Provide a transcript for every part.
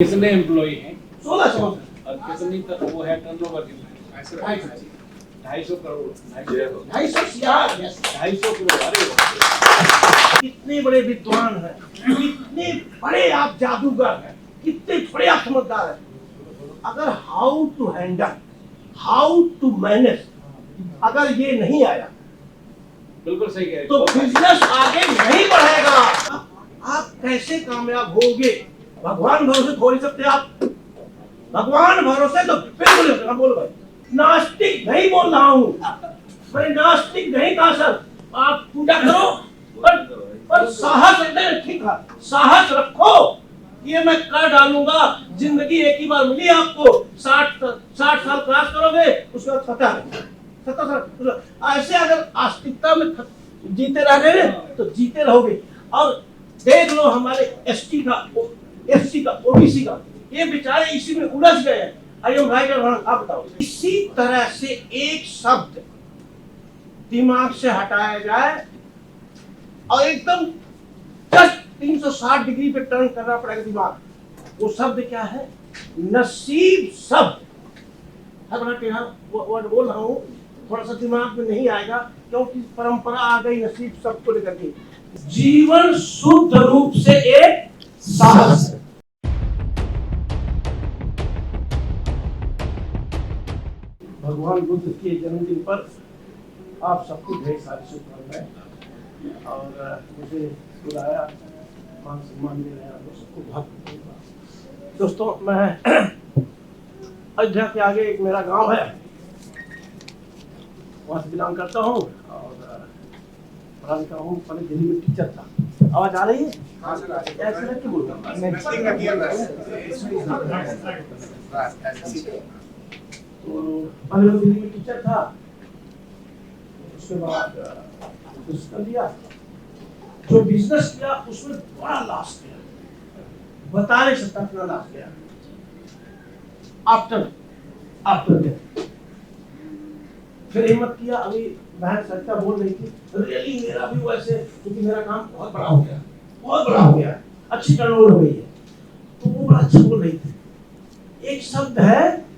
कितने एम्प्लॉई हैं 1600 और कितनी वो है टर्नओवर कितना है 250 करोड़ 250 करोड़ अरे कितने बड़े विद्वान हैं, कितने बड़े आप जादूगर हैं, कितने बड़े आप समझदार हैं। अगर how to handle, how to manage, अगर ये नहीं आया बिल्कुल सही कह रहे तो बिजनेस आगे नहीं बढ़ेगा। आप कैसे कामयाब होगे? भगवान भरोसे थोड़ नहीं सकते आप। भगवान भरोसे तो बिल्कुल नहीं। बोलो भाई, नास्तिक नहीं बोल रहा हूँ, मैं नास्तिक नहीं कहा सर। आप पूजा करो पर साहस एकदम ठीक है, साहस रखो। ये मैं कर डालूंगा, जिंदगी एक ही बार मिली आपको। 60 साल क्रॉस करोगे, उसके बाद 70 साल ऐसे अगर आस्तिकता में जीते रह गए तो जीते रहोगे। और देख लो हमारे एसटी का, एससी का, ओबीसी का, ये बेचारे इसी में उलझ गए हैं। आई एम राइट और रॉन्ग, आप बताओ। इसी तरह से एक शब्द दिमाग से हटाया जाए और एकदम जस्ट 360 डिग्री पे टर्न करना पड़ेगा दिमाग। वो शब्द क्या है? नसीब शब्द है। बड़ा टेढ़ा वर्ड बोल रहा हूँ, थोड़ा सा दिमाग में नहीं आएगा क्योंकि परंपरा आ गई नसीब शब्द को लेकर के। जीवन शुद्ध रूप से एक साहस। भगवान बुद्ध के जन्मदिन पर आप सबको ढेर सारी शुभकामनाएं। और मुझे बुलाया, मान सम्मान दे रहे हैं, आप सबको बहुत धन्यवाद। दोस्तों, मैं अयोध्या के आगे एक मेरा गांव है, वहाँ से बिलोंग करता हूँ और पढ़ा लिखा हूँ। पहले दिल्ली में टीचर था। आवाज आ रही है? हाँ सर, आ रही है। ऐसे करके बोल रहा हूँ। तो पहले मैं दिल्ली में टीचर था, उसके बाद बिजनेस कर लिया। जो बिजनेस किया उसमें बड़ा लॉस किया, बता नहीं सकता कितना लॉस किया। आफ्टर फिर हिम्मत किया। अभी बहन सच्चा बोल रही थी, रियली मेरा भी वैसे, क्योंकि मेरा काम बहुत बड़ा हो गया, बहुत बड़ा हो गया, अच्छी टर्नओवर हो गई है, तो वो बड़ा अच्छा बोल रही थी। एक शब्द है,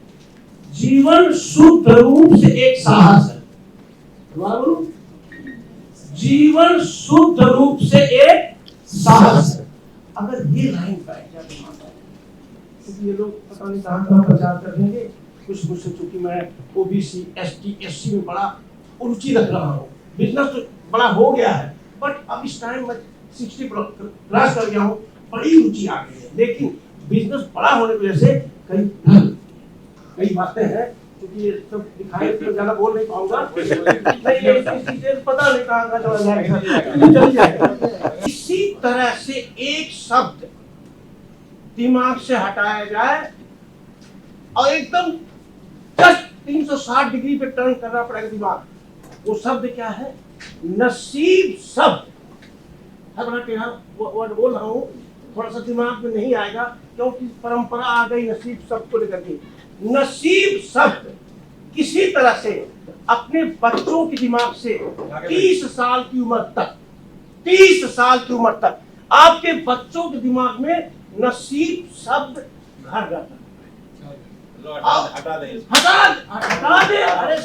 जीवन शुद्ध रूप से एक साहस है। दोबारा बोलो, जीवन शुद्ध रूप से एक साहस है। अगर ये लाइन बैठ जाए तो ये लोग पता नहीं कहाँ प्रचार कर देंगे। कुछ मुझसे, चूंकि मैं ओबीसी, एसटी, एससी में बड़ा रुचि रख रहा हूँ। बिजनेस तो बड़ा हो गया है, बट अब इस टाइम मैं 60 क्रॉस कर गया हूँ, बड़ी रुचि आ गई है। लेकिन बिजनेस बड़ा होने की वजह से कई बातें हैं, क्योंकि ये सब दिखाई तो ज्यादा बोल नहीं पाऊंगा। पता नहीं कहाँ चला जाएगा। इसी तरह से एक शब्द दिमाग से हटाया जाए और एकदम जस्ट 360 डिग्री पे टर्न करना पड़ेगा दिमाग। वो शब्द क्या है? नसीब शब्द है। बड़ा टेढ़ा वर्ड बोल रहा हूँ, थोड़ा सा दिमाग में नहीं आएगा क्योंकि परंपरा आ गई नसीब शब्द को लेकर के। नसीब शब्द किसी तरह से अपने बच्चों के दिमाग से 30 साल की उम्र तक, 30 साल की उम्र तक आपके बच्चों के दिमाग में नसीब शब्द घर जाता है। हटा दे। अरे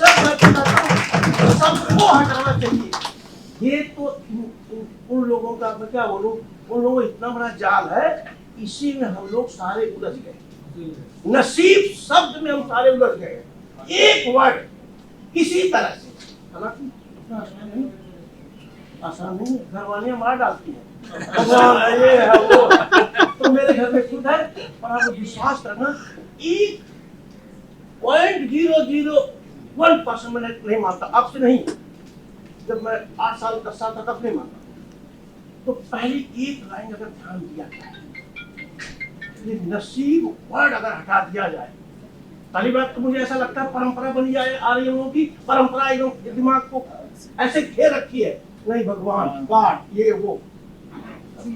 सबको हटाना चाहिए। ये तो उन लोगों का, मैं क्या बोलूं, उन लोगों का इतना बड़ा जाल है, इसी में हम लोग सारे उलझ गए। नसीब शब्द में हम सारे उलझ गए। एक वर्ड किसी तरह से, हालांकि इतना आसान नहीं है, घर वालियां मार डालती हैं। ये है वो, तो मेरे घर में खुद है। और आप विश्वास करना, 0.001% मैंने नहीं मानता, आपसे नहीं। जब मैं 8 साल 10 साल तक नहीं मानता, तो पहली एक लाइन अगर ध्यान दिया जाए, ये नसीब वर्ड अगर हटा दिया जाए, पहली बात तो मुझे ऐसा लगता है परंपरा बनी जाए, आ रही लोगों की परंपरा एकदम दिमाग को ऐसे घेर रखी है। नहीं, भगवान, गॉड, ये वो। अभी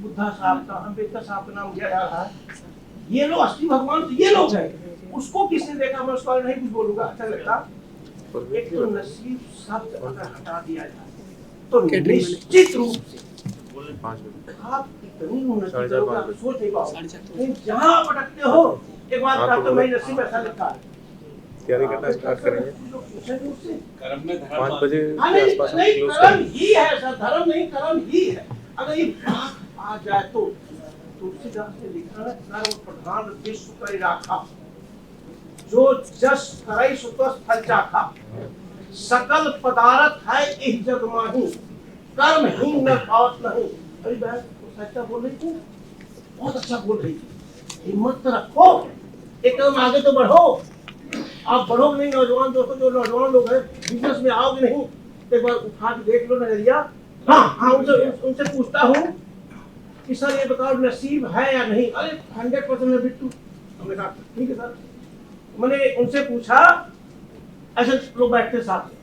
बुद्धा साहब का, अम्बेडकर साहब का नाम लिया जा रहा है। ये लोग असली भगवान तो ये लोग हैं। उसको किसने देखा, मैं उस बारे नहीं कुछ बोलूंगा, अच्छा लगता। एक तो नसीब शब्द अगर हटा दिया जाए तो निश्चित रूप से आप इतनी उन्नति करोगे, आप सोच नहीं पाओगे। लेकिन जहाँ आप अटकते हो, एक बात बताता हूँ, मेरी नसीब में ऐसा लिखा है। तैयारी करना स्टार्ट करेंगे। कर्म में धर्म 5 बजे हाँ, के नहीं, आसपास हम नहीं, क्लोज कर्म करेंगे। ही है सर, धर्म नहीं, कर्म ही है। अगर ये बात आ जाए तो तुलसीदास ने लिखा है, कर्म प्रधान विश्व करी राखा, जो जस करई सो तस फल चाखा, सकल पदार्थ है इस जग माही, कर्म ही न पावत नहीं। अरे बहन सच्चा बोल रही थी, बहुत अच्छा बोल रही थी। हिम्मत रखो, एक कदम आगे तो बढ़ो। आप बढ़ोगे नहीं, नौजवान दोस्तों, जो नौजवान लोग हैं बिजनेस में आओगे नहीं, एक बार उठा के देख लो नजरिया। हाँ, उनसे पूछता हूँ कि सर ये बताओ नसीब है या नहीं। अरे 100% है बिट्टू। हमने कहा ठीक है सर। मैंने उनसे पूछा, ऐसे लोग बैठते साथ में,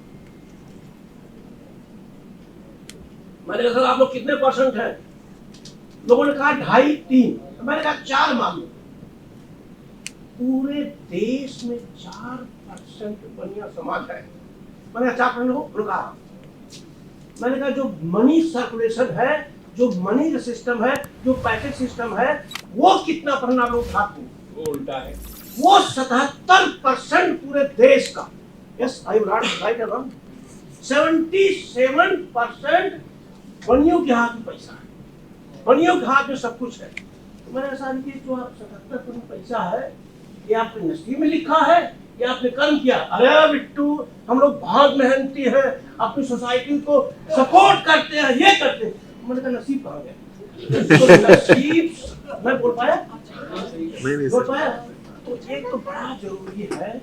मैंने कहा सर आप लोग कितने परसेंट हैं? लोगों ने कहा 2.5 3। मैंने कहा 4 मान लो। पूरे देश में 4% बनिया समाज है। मैंने कहा 4% हो? रुका। मैंने कहा जो मनी सर्कुलेशन है, जो मनी का सिस्टम है, जो पैकेज सिस्टम है, वो कितना परसेंट आप लोग उठाते हैं? वो उल्टा है। वो 77% पूरे देश का। Yes, I am right around 77% बनियों के हाथ में पैसा है, बनियों के हाथ में सब कुछ है। तो मैंने ऐसा नहीं कि जो आप 77% पैसा है, ये आपके नसीब में लिखा है या आपने कर्म किया? अरे बिट्टू, हम लोग बहुत मेहनती हैं, अपनी सोसाइटी को सपोर्ट करते हैं, ये करते हैं। मैंने कहा नसीब कहाँ गया? तो नसीब मैं बोल पाया? बोल पाया? तो एक तो बड़ा जरूरी है,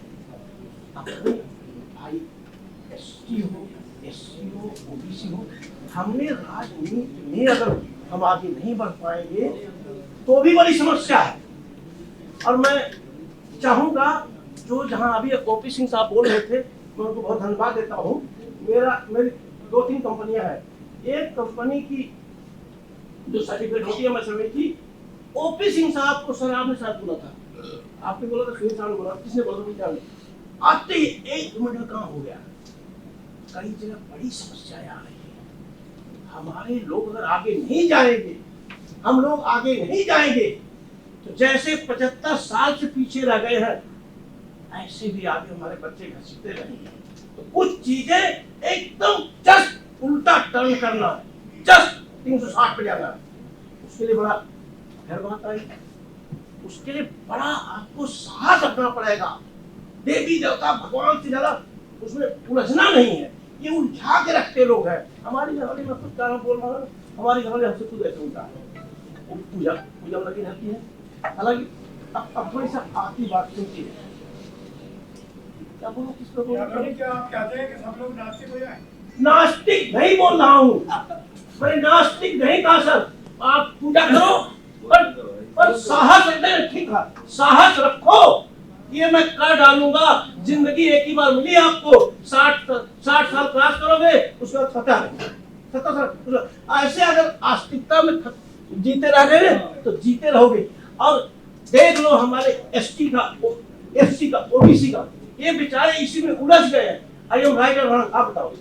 अपने भाई एसटी हो, एससी हो, ओबीसी हो, हमने राजनीति में अगर हम आगे नहीं बढ़ पाएंगे तो भी बड़ी समस्या है। और मैं चाहूंगा जो जहां अभी ओपी सिंह साहब बोल रहे थे, मैं उनको बहुत धन्यवाद देता हूं। मेरी 2-3 कंपनियां हैं। एक कंपनी की जो सर्टिफिकेट होती है, मैं समझी थी, ओपी सिंह साहब को सर आपने शायद बोला था, आपने बोला था, सुनील साहब ने बोला, किसने बोला मुझे जाने, आते ही 1 मिनट में कहाँ हो गया। कई जगह बड़ी समस्याएं आ रही है। हमारे लोग अगर आगे नहीं जाएंगे, हम लोग आगे नहीं जाएंगे, तो जैसे 75 साल से पीछे रह गए हैं, ऐसे भी आगे हमारे बच्चे घसीटते रहेंगे। तो कुछ चीजें एकदम जस्ट उल्टा टर्न करना है, जस्ट 360 पे जाना है। उसके लिए बड़ा फिर बात आई, उसके लिए बड़ा आपको साहस रखना पड़ेगा। देवी देवता भगवान से ज्यादा उसमें उलझना नहीं है, ये उलझा के रखते लोग हैं। हमारी घरवाली में खुद का बोल रहा हूँ, हमारी घरवाली हमसे खुद ऐसे उल्टा है, वो पूजा पूजा लगी रहती है। हालांकि अब थोड़ी सा आपकी बात सुनती है, क्या बोलो, किस पे बोलो? क्या आप चाहते हैं कि सब लोग नास्तिक हो जाएं? नास्तिक नहीं बोल रहा हूँ मैं, नास्तिक नहीं कहा सर। आप पूजा करो, पर साहस एकदम ठीक है, साहस रखो। ये मैं कर डालूंगा, जिंदगी एक ही बार मिली आपको, 60 साल क्रॉस करोगे, उसके बाद 70 साल। ऐसे अगर आस्तिकता में जीते रह गए तो जीते रहोगे। और देख लो हमारे एसटी का, एससी का, ओबीसी का, ये बेचारे इसी में उलझ गए हैं। आई एम राइट और रॉन्ग, आप बताओ?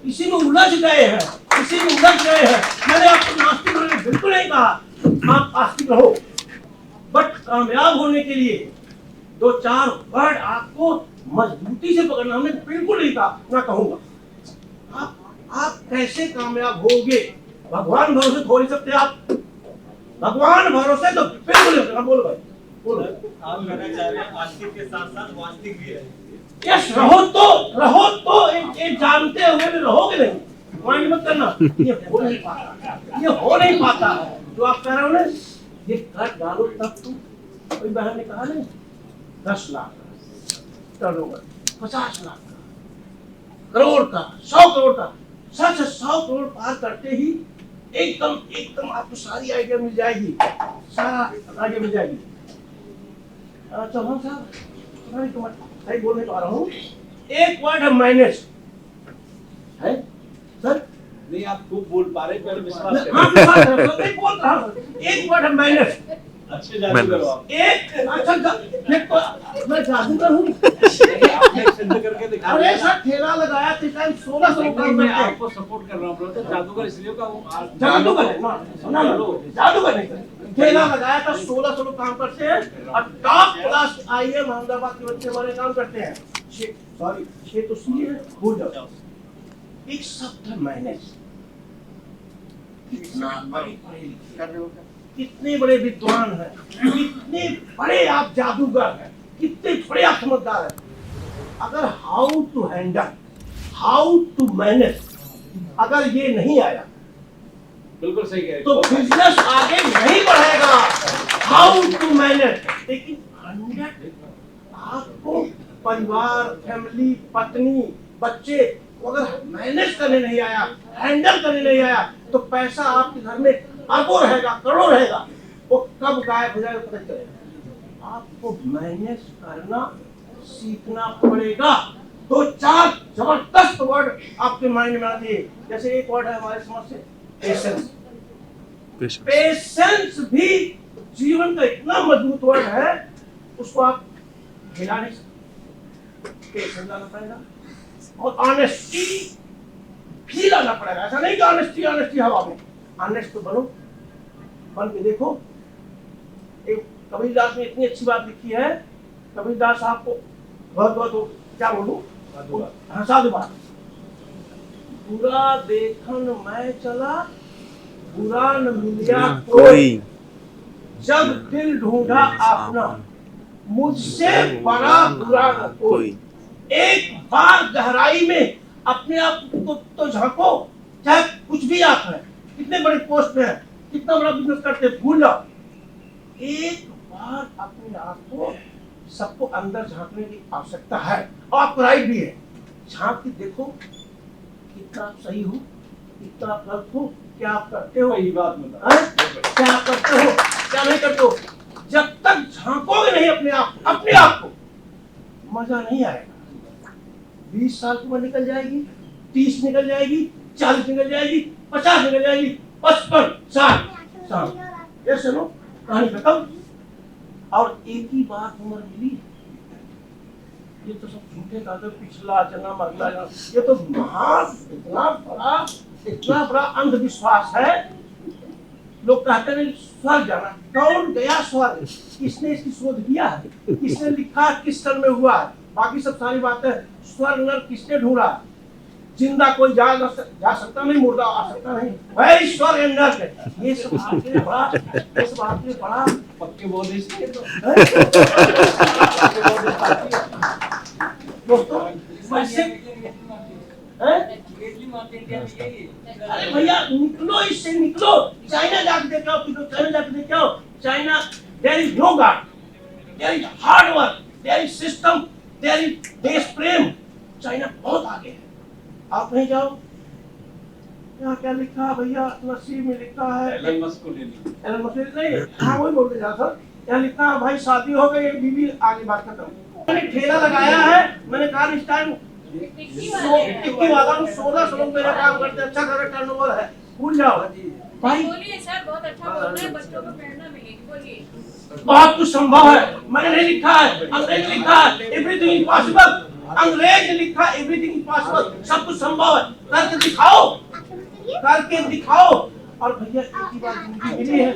इसी में उलझ गए हैं, इसी में उलझ गए हैं। मैंने आपको नास्तिक होने में बिल्कुल नहीं कहा, आप आस्तिक रहो, बट कामयाब होने के लिए 2-4 वर्ड आपको मजबूती से पकड़ना। हमने बिल्कुल नहीं कहा, मैं कहूंगा आप कैसे कामयाब होगे? भगवान भरोसे हो नहीं सकते आप, भगवान भरोसे तो बिल्कुल नहीं सकते। बोलो भाई, बोलो। आप कहना चाह रहे हैं आस्तिक के साथ साथ वास्तविक भी है? यस, रहो तो एक जानते हुए भी रहोगे नहीं, माइंड मत करना। ये हो नहीं पाता, ये हो नहीं पाता। जो आप कह रहे हो ना, ये कर डालो तब तुम। कोई बहन ने कहा नहीं, 10 लाख टर्नओवर, 50 लाख का, करोड़ का, 100 करोड़ का, सच 100 करोड़ पार करते ही एकदम आपको सारी आइडिया मिल जाएगी, सारा आइडिया मिल जाएगी। चौहान साहब, सही बोलने तो आ रहा हूँ, एक वर्ड है माइनस है सर। नहीं, आप खूब बोल पा रहे, पहले विश्वास हाँ, विश्वास करो, नहीं बोल रहा हूँ। एक वर्ड है माइनस, अच्छे जादूगर हो आप। एक अच्छा फिर तो मैं जादूगर हूँ। आपने सिद्ध करके दिखा अरे दिया सर ना। ठेला लगाया थे टाइम 1600 नहीं, काम मैं करते हैं। आपको सपोर्ट कर रहा हूँ ब्रदर, जादूगर इसलिए का वो जादूगर है ना, सुना लो, जादूगर नहीं सर। ठेला लगाया था 1600 लोग काम करते हैं और टॉप क्लास आईएम अहमदाबाद के बच्चे हमारे काम करते हैं। सॉरी 6 तो सुनिए, भूल जाओ। एक शब्द मैंने कितना बड़े पढ़े लिखे, कितने बड़े विद्वान हैं, कितने बड़े आप जादूगर हैं, कितने बड़े आप समझदार हैं। अगर how to handle, how to manage अगर ये नहीं आया बिल्कुल सही कह रहे तो बिजनेस आगे नहीं बढ़ेगा। हाउ टू मैनेज, लेकिन 100 आपको परिवार, फैमिली, पत्नी, बच्चे अगर मैनेज करने नहीं आया, हैंडल करने नहीं आया, तो पैसा आपके घर में अरबों रहेगा, करोड़ों रहेगा, वो कब गायब हो जाएगा पता चलेगा। आपको मैनेज करना सीखना पड़ेगा। 2-4 जबरदस्त वर्ड आपके माइंड में आते हैं। जैसे एक वर्ड है हमारे समझ से, पेशेंस। पेशेंस भी जीवन का इतना मजबूत वर्ड है, उसको आप हिला नहीं सकते। पेशेंस लाना पड़ेगा और ऑनेस्टी भी लाना पड़ेगा। ऐसा नहीं कि ऑनेस्टी ऑनेस्टी हवा में, ऑनेस्ट तो बनो, बन के देखो। एक कबीरदास ने इतनी अच्छी बात लिखी है, कबीरदास आपको बहुत क्या बोलूं, साधु बात। बुरा देखन मैं चला, बुरा न मिलिया कोई, जब दिल ढूंढा अपना, मुझसे बड़ा बुरा न कोई। एक बार गहराई में अपने आप को तो झांको, चाहे कुछ भी आप हैं, कितने बड़े पोस्ट में है, कितना बड़ा बिजनेस करते, भूल जाओ। एक बार अपने आप को, सबको अंदर झांकने की आवश्यकता है और आपको राइट भी है। झांक के देखो कितना आप सही हो, कितना आप गलत हो, क्या आप करते हो, वही बात बता। क्या आप करते हो, क्या नहीं करते हो। जब तक झांकोगे नहीं अपने आप को, मजा नहीं आएगा। 20 साल की उम्र निकल जाएगी, 30 निकल जाएगी, 40 निकल जाएगी, 50 निकल जाएगी, 55 साल ये सुनो कहानी खत्म। और एक ही बार उम्र मिली, ये तो सब झूठे कागज, पिछला जन्म अगला जन्म, ये तो महान इतना बड़ा अंधविश्वास है। लोग कहते हैं स्वर्ग जाना, कौन गया स्वर्ग, किसने इसकी शोध किया है, किसने लिखा, किस सन में हुआ है, बाकी सब सारी बातें। स्वर्ग नरक किसने ढूंढा, जिंदा कोई जा सकता नहीं, मुर्दा आ सकता नहीं, वही स्वर्ग नरक है। ये सब आपके बड़ा पक्के बोल इसलिए तो दोस्तों वैसे अरे भैया निकलो, इससे निकलो। चाइना जाके देखो, चाइना जाके देखो, China there is no god, there is hard work, there is system, there is देश प्रेम। चाइना बहुत आगे है, आप नहीं जाओ। यहाँ क्या लिखा है भैया, नसीब में लिखा है, एलन मस्क को ले ली। एलन मस्क नहीं, हाँ वही बोलते जा सर। यहाँ लिखा है भाई शादी हो गई, बीवी आगे बात खत्म। मैंने ठेला लगाया है, मैंने कहा इस टाइम टिक्की वाला 1600 लोग मेरा काम करते हैं, अच्छा खासा टर्नओवर है, भूल जाओ भाई। बोलिए सर, बहुत अच्छा बोल रहे हैं, बच्चों को प्रेरणा मिलेगी, बोलिए। बहुत कुछ संभव है, मैंने नहीं लिखा है, अंग्रेज ने लिखा है एवरीथिंग इज पॉसिबल, अंग्रेज ने लिखा एवरीथिंग इज पॉसिबल, सब कुछ संभव है, करके दिखाओ, करके दिखाओ। और भैया एक ही बार जिंदगी मिली है,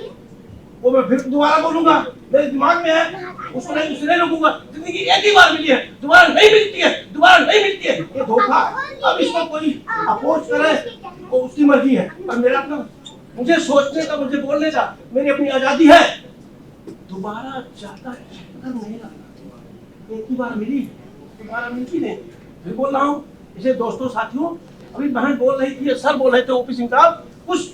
वो मैं फिर दोबारा बोलूंगा, मेरे दिमाग में है, उसको नहीं दूसरे रोकूंगा। जिंदगी एक ही बार मिली है, दोबारा नहीं मिलती है, दोबारा नहीं मिलती है, ये धोखा है। अब इसको कोई अपोज करे तो उसकी मर्जी है, पर मेरा अपना, मुझे सोचने का, मुझे बोलने का, मेरी अपनी आजादी है। दोबारा ज्यादा चक्कर नहीं लगना, एक ही बार मिली, दोबारा मिलती नहीं। फिर बोल रहा हूँ, इसे दोस्तों साथियों, अभी बहन बोल रही थी, सर बोल रहे थे ओपी सिंह साहब, कुछ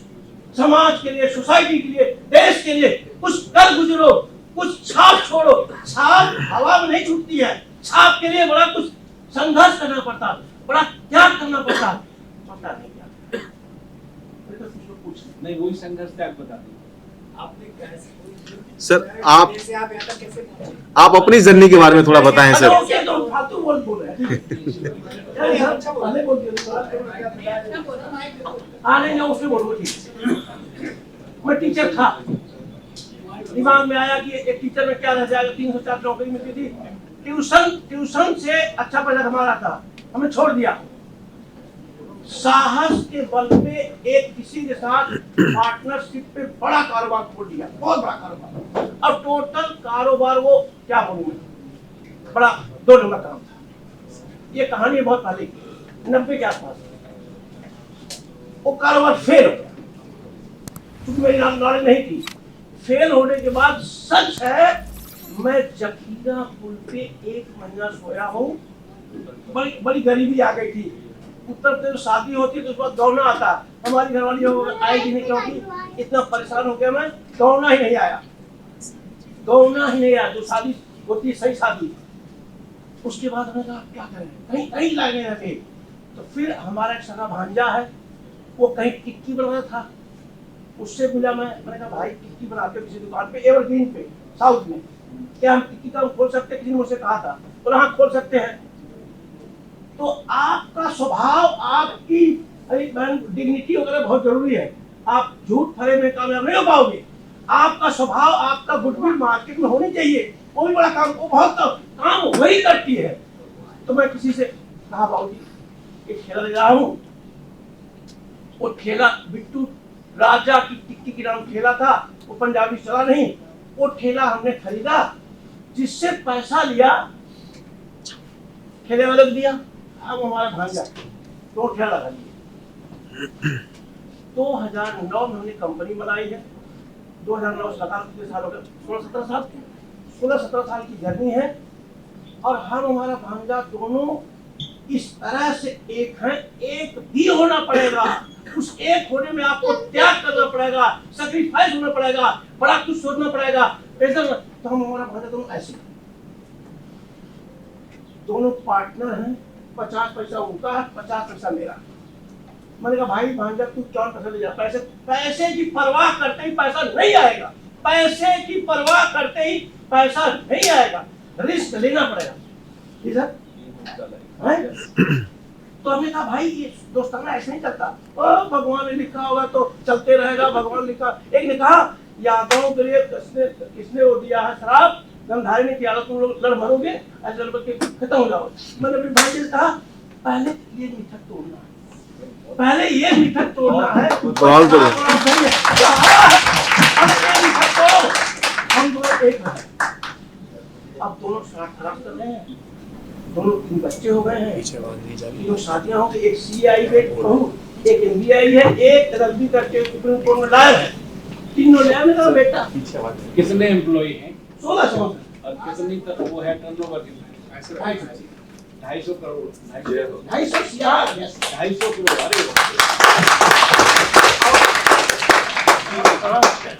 समाज के लिए, सोसाइटी के लिए, देश के लिए कुछ कर गुजरो, कुछ छाप छोड़ो। छाप हवा में नहीं छूटती है, छाप के लिए बड़ा कुछ संघर्ष करना पड़ता, बड़ा त्याग करना पड़ता, पता नहीं क्या। नहीं वही संघर्ष त्याग बता दी आपने कैसे सर जैसे आप यहाँ तक कैसे पहुंचे? आप अपनी जर्नी के बारे में थोड़ा बताएं सर। ओके, तो फालतू बोल रहे हैं। अच्छा पहले बोल दिया नहीं, उससे बोलो ठीक। मैं टीचर था, दिमाग में आया कि एक टीचर में क्या रह जाएगा, 304 नौकरी मिलती थी, ट्यूशन से अच्छा पैसा कमा रहा था, हमें छोड़ दिया। साहस के बल पे एक किसी के साथ पार्टनरशिप पे बड़ा कारोबार खोल दिया, बहुत बड़ा कारोबार। अब टोटल कारोबार वो क्या बोलूं मैं, बड़ा 2 नंबर काम था। ये कहानी बहुत पहले की, 90 के आसपास। वो कारोबार फेल हो गया, क्योंकि मेरी नॉलेज नहीं थी। फेल होने के बाद सच है, मैं जखीरा पुल पे 1 महीना सोया हूँ। बड़ी बड़ी गरीबी आ गई थी। उत्तर प्रदेश शादी होती तो उस बाद दौड़ना आता, हमारी घरवाली आएगी नहीं, क्योंकि इतना परेशान हो गया मैं, दौड़ना ही नहीं आया। जो शादी होती सही शादी। उसके बाद हमने कहा क्या करें, कहीं कहीं लागे रखे। तो फिर हमारा एक सगा भांजा है, वो कहीं टिक्की बनाता था, उससे मिला। मैंने कहा भाई टिक्की बनाते हो किसी दुकान पे, एवरग्रीन पे साउथ में, क्या हम टिक्की का खोल सकते हैं? किसी ने मुझसे कहा था, बोला हाँ खोल सकते हैं। तो आपका स्वभाव, आपकी डिग्निटी वगैरह बहुत जरूरी है। आप झूठ फरे में कामयाब नहीं हो पाओगे। आपका स्वभाव, आपका गुडविल मार्केट में होनी चाहिए। कोई बड़ा काम, वो बहुत काम वही करती है। तो मैं किसी से कहा बाबूजी एक ठेला ले रहा हूँ। वो ठेला बिट्टू राजा की टिक्की के नाम ठेला था, वो पंजाबी चला नहीं। वो ठेला हमने खरीदा, जिससे पैसा लिया ठेले वाले को दिया। अब हमारा भांजा 2 ठेला लगा दिए। 2009 में हमने कंपनी बनाई है। 2009 से लगा कितने साल हो गए, 16-17 साल की जर्नी है। और हम हमारा भांजा दोनों इस तरह से एक हैं। एक भी होना पड़ेगा, उस एक होने में आपको त्याग करना पड़ेगा, सैक्रिफाइस होना पड़ेगा, बड़ा कुछ सोचना पड़ेगा। तो हम हमारा भांजा दोनों ऐसे, दोनों पार्टनर हैं। 50 पैसा उनका है, 50 पैसा मेरा। मैंने कहा भाई भांजा तू 4 पैसा ले जा। पैसे की परवाह करते ही पैसा नहीं आएगा, पैसे की परवाह करते ही पैसा नहीं आएगा, रिस्क लेना पड़ेगा। ठीक है? तो हमने कहा भाई ये दोस्ताना ऐसे नहीं चलता। भगवान ने लिखा होगा तो चलते रहेगा, भगवान लिखा। एक ने कहा यादवों के लिए किसने वो दिया है शराब, गंधारी ने किया, तुम लोग लड़ मरोगे, ऐसे लड़ के खत्म हो जाओ। मैंने अपने भाई से कहा पहले ये मीठक तोड़ना है, पहले ये मीठक तोड़ना है। हम दोनों एक हैं। अब दोनों साथ खराब कर रहे हैं, दोनों 3 बच्चे हो गए हैं, 3 शादियां हो गई। एक CI में बहू, एक MBI है, एक LLB करके सुप्रीम कोर्ट में लाया है। 3 लाया मेरा बेटा। कितने एम्प्लॉई हैं? 1600। और कितनी वो है टर्नओवर कितना है? 250 करोड़। 250 करोड़। अरे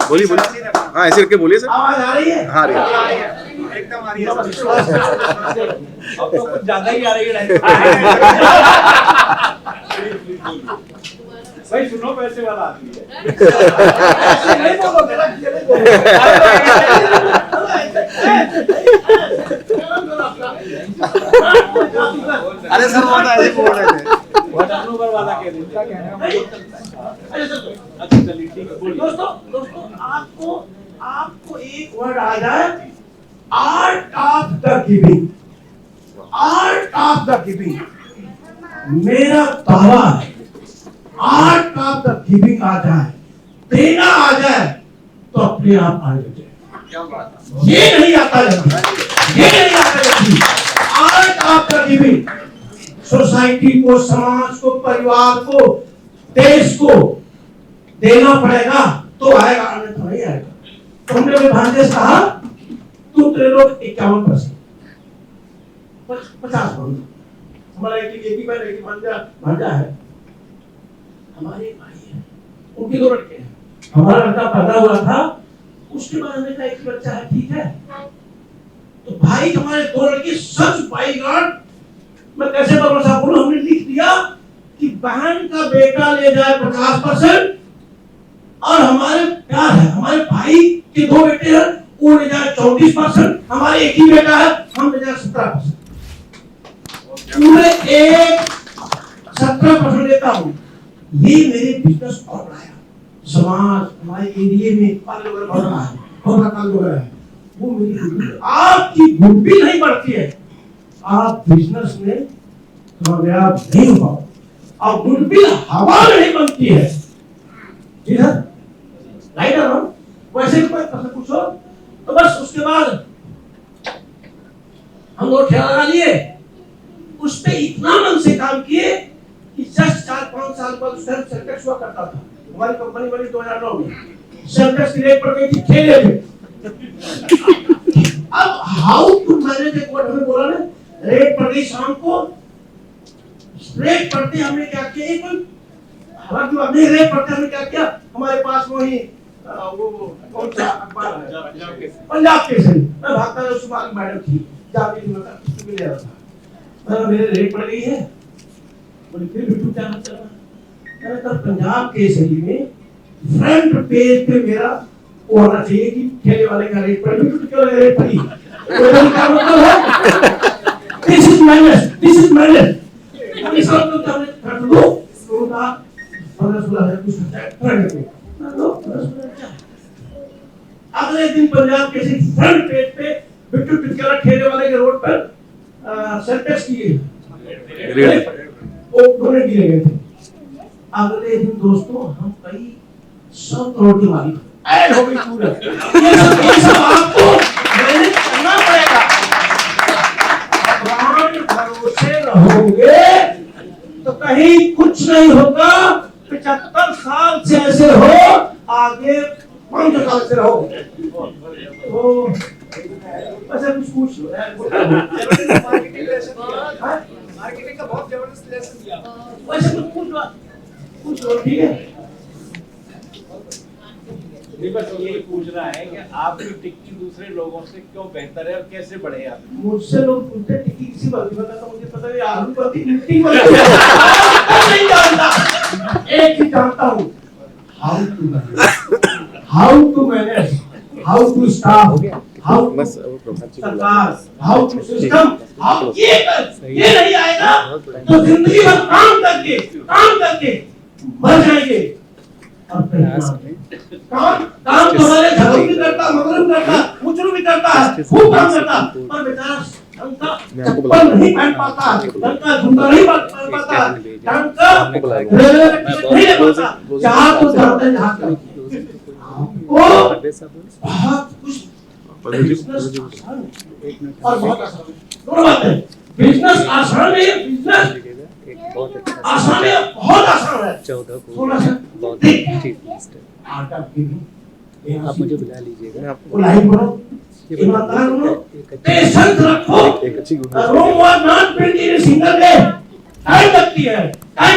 बोलिए बोलिए, हाँ ऐसे करके बोलिए सर। आवाज आ रही है? हाँ आ रही है। एकदम आ रही है। अब तो कुछ ज्यादा ही आ रही है। भाई सुनो, पैसे वाला आदमी है। ऐसे नहीं बोलो, मेरा चले बोलो। अरे सर वो ऐसे बोल रहे थे। टर्नओवर वाला कह देते हैं, कहने का मतलब चलता है। अच्छा चलिए ठीक है, बोलिए। दोस्तों आपको एक वर्ड आ जाए, art of the giving. Art of the giving मेरा दावा है। आर्ट ऑफ द गिविंग आ जाए, देना आ जाए तो अपने आप आ जाए। ये नहीं आता जल्दी, ये नहीं आता जल्दी। Art of the giving society को, समाज को, परिवार को, देश को देना पड़ेगा तो आएगा, अन्यथा नहीं आएगा। तो हमने अपने भांजे से कहा तू तेरे लोग 51%, 50%। हमारा एक भांजा है, हमारे भाई है, उनके 2 लड़के हैं। हमारा लड़का पैदा हुआ था, उसके बाद हमने कहा एक बच्चा है, ठीक है। तो भाई हमारे 2 लड़के सच बाई गॉड, मैं कैसे भरोसा करूं, हमने लिख दिया कि बहन का बेटा ले जाए 50% और हमारे प्यार है, हमारे भाई के 2 बेटे हैं, वो ले जाए 34%, हमारे एक ही बेटा है, हम ले जाए 17%। पूरे एक 17% लेता हूँ। ये मेरे बिजनेस और बढ़ाया, समाज हमारे एरिया में पाले वगैरह बढ़ रहा है, हमारा काम जो है वो मेरी गुडविल है। आपकी गुडविल नहीं बढ़ती है, आप बिजनेस में कामयाब नहीं हो पाओ, और गुडविल हवा में नहीं बनती है। जी सर, राइट है ना? वैसे कोई प्रश्न पूछो तो बस उसके बाद हम लोग ठेला लगा लिए, उस पे इतना मन से काम किए कि जस्ट 4-5 साल बाद सेंटेक्स हुआ करता था। हमारी कंपनी बनी 2009 में, सेंटेक्स की रेट पड़ गई थी 6 पे। अब हाउ टू मैनेज एक वर्ड हमें बोला ना, रेट पड़ गई शाम को, रेट पड़ते हमने क्या किया, एक हालांकि हमने रेट पड़ते हमने क्या किया, हमारे पास वही वो कौन सा अखबार है, पंजाब केसरी, मैं भागता था, उसमें आगे मैडम थी जाती थी, मैं मिल रहा था, मेरे रेट पड़ गई है, बोले फिर बिट्टू क्या चल रहा है, मैंने कहा पंजाब केसरी में फ्रंट पेज पे मेरा वो होना चाहिए कि ठेले वाले का रेट पड़ गई, क्यों रेट पड़ी, क्या मतलब है, दिस इज माइनस इस वक्त तो हमने कर लो उसका 15-16 कुछ फ्रंट पे लो 15-16। अगले दिन पंजाब के फ्रंट पेज पे बिट्टू टिटकरा ठेले वाले के रोड पर सेंटेक्स किए वो दोनों गिरे गए थे। अगले दिन दोस्तों हम कई 100 करोड़ की मालिक ऐड हो गई पूरा। ये सब आपको मैनेज करना पड़ेगा, भरोसे रहोगे तो कहीं कुछ नहीं होगा। 75 साल से ऐसे हो, आगे 5 साल से रहो। तो वैसे कुछ पूछ लो यार, मार्केटिंग का बहुत जबरदस्त लेसन दिया। वैसे कुछ पूछ लो, ठीक है। नहीं, बस यही पूछना है कि आपकी टिक्की दूसरे लोगों से क्यों बेहतर है और कैसे बढ़े आप? मुझसे लोग पूछते हैं टिक्की किसी बात में बताता, मुझे पता है आलू बनती लिट्टी बनती है, नहीं जानता। एक ही जानता हूँ, how to manage, how to staff, how to सरकार, हाउ टू सिस्टम, हाउ ये नहीं आएगा तो जिंदगी भर काम करके मर जाएंगे। काम तो हमारे घरों भी करता, मगरब करता, मुचरू भी करता है, खूब काम करता, पर बेचारा ढंग का चप्पल नहीं पहन पाता, ढंग का जूता नहीं पहन पाता, ढंग का रेलवे का टिकट नहीं ले पाता, जहाँ तो जाते हैं जहाँ वो बहुत कुछ बिजनेस आसान है और बहुत आसान है। दोनों बातें, बिजनेस आसान है, बिजनेस आसान है, बहुत आसान है। 14 को थोड़ा सा बहुत चीफ लिस्ट है, आटा भी आप मुझे बुला लीजिएगा। लाइफ बनो, ईमानदार बनो, पेशेंस रखो। Rome was not built in a single day, time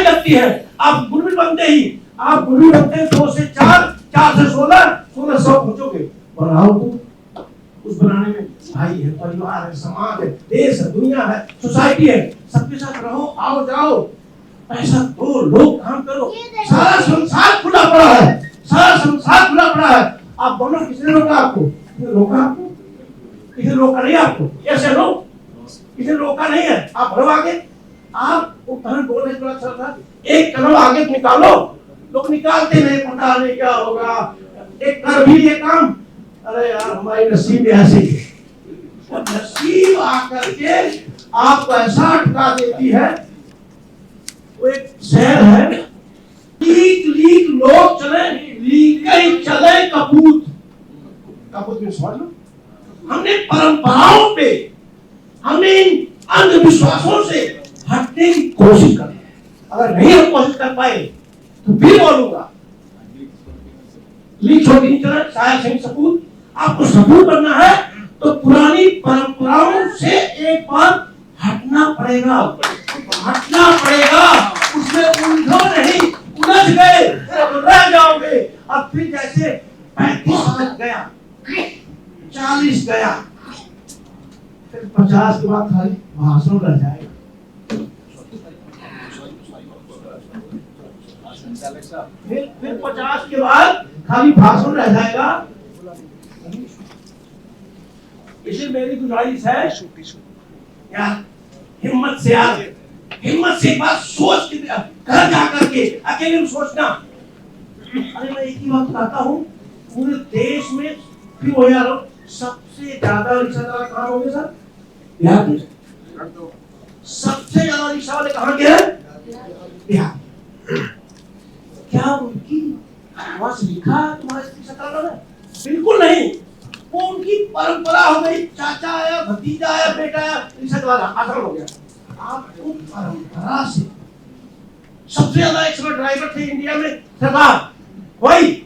लगती है। आप गुरुविल बनते ही, आप गुरुविल बनते हैं 2 से 4, 4 से 16, 1600 पहुंचोगे। बनाओ तुम, उस बनाने में भाई है, परिवार है, समाज है, देश है, दुनिया है, सोसाइटी है, सबके साथ रहो, आओ जाओ, पैसा दो, लोग काम करो, सारा संसार खुला पड़ा है, सारा संसार खुला पड़ा है। आप बनो, किसने रोका आपको? किसने रोका नहीं आपको, ऐसे लो, किसने रोका नहीं है, आप बढ़ो आगे। आप वो कहन बोलने बड़ा अच्छा था, एक कदम आगे निकालो, लोग निकालते नहीं, पता नहीं क्या होगा, एक कर भी ये काम, अरे यार हमारी नसीब ऐसी है, और नसीब आकर के आपको ऐसा अटका देती है। वो एक शहर है, लीक लोग चले, लीक ही चले कपूत में, समझ लो। हमने परंपराओं पे, हमने इन अंधविश्वासों से हटने की कोशिश कर, अगर नहीं हम कोशिश कर पाए तो फिर बोलूंगा, लीक छोटी नहीं चला, शायद सही सपूत। आपको सपूत बनना है तो पुरानी परंपराओं से एक बार हटना पड़ेगा, उसमें उलझो नहीं, उलझ गए तो रह जाओगे। अब फिर जैसे 35 गया, 40 गया, फिर 50 के बाद खाली भाषण रह जाएगा। फिर 50 के बाद खाली भाषण रह जाएगा। इसलिए मेरी गुजारिश है यार, हिम्मत से एक बात सोच के घर जाकर के अकेले में सोचना। अरे मैं एक ही बात कहता हूँ, पूरे देश में फिर वही आ रहा हूँ, सबसे ज्यादा रिक्शा वाला कहाँ होंगे सर? बिहार के। सबसे ज्यादा रिक्शा वाले कहाँ के हैं? बिहार। क्या उनकी वहां से लिखा है तुम्हारे रिक्शा चलाना है? बिल्कुल नहीं। वो उनकी परंपरा हो गई, चाचा आया, भतीजा आया, बेटा आया, रिक्शा चलाना आसान हो गया। आपको परंपरा से सबसे ज्यादा एक्सपर्ट ड्राइवर थे इंडिया में सरदार, वही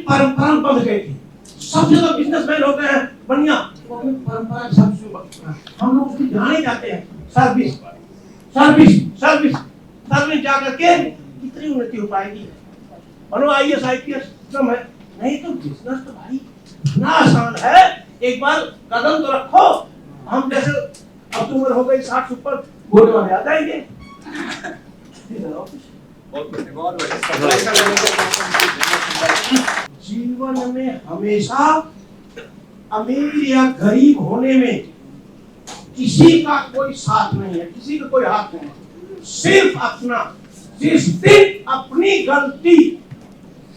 परंपरा बंध गई थी। सबसे ज्यादा बिजनेसमैन होते हैं बढ़िया, वो अपनी परंपरा के हिसाब से हम लोग उसकी जाने जाते हैं। सर्विस सर्विस सर्विस सर्विस जा करके कितनी उन्नति हो पाएगी। बनो IAS IPS सिस्टम है, नहीं तो बिजनेस तो भाई इतना आसान है। एक बार कदम तो रखो। हम जैसे अब तो उम्र हो गई 60 ऊपर, घोड़े वाले आ जाएंगे। जीवन में हमेशा अमीर या गरीब होने में किसी का कोई साथ नहीं है, किसी का कोई हाथ नहीं है, सिर्फ अपना। जिस दिन अपनी गलती,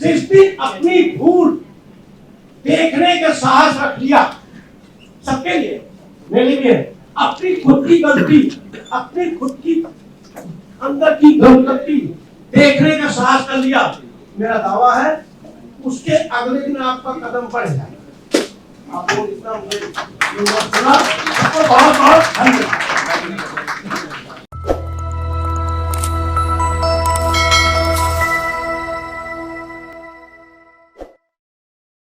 जिस दिन अपनी भूल देखने का साहस रख लिया, सबके लिए, मेरे लिए भी है, अपनी खुद की गलती, अपनी खुद की अंदर की गलती देखने का साहस कर लिया, मेरा दावा है उसके अगले दिन आपका कदम बढ़ जाएगा। आप लोग इतना मुझे बहुत बहुत धन्यवाद।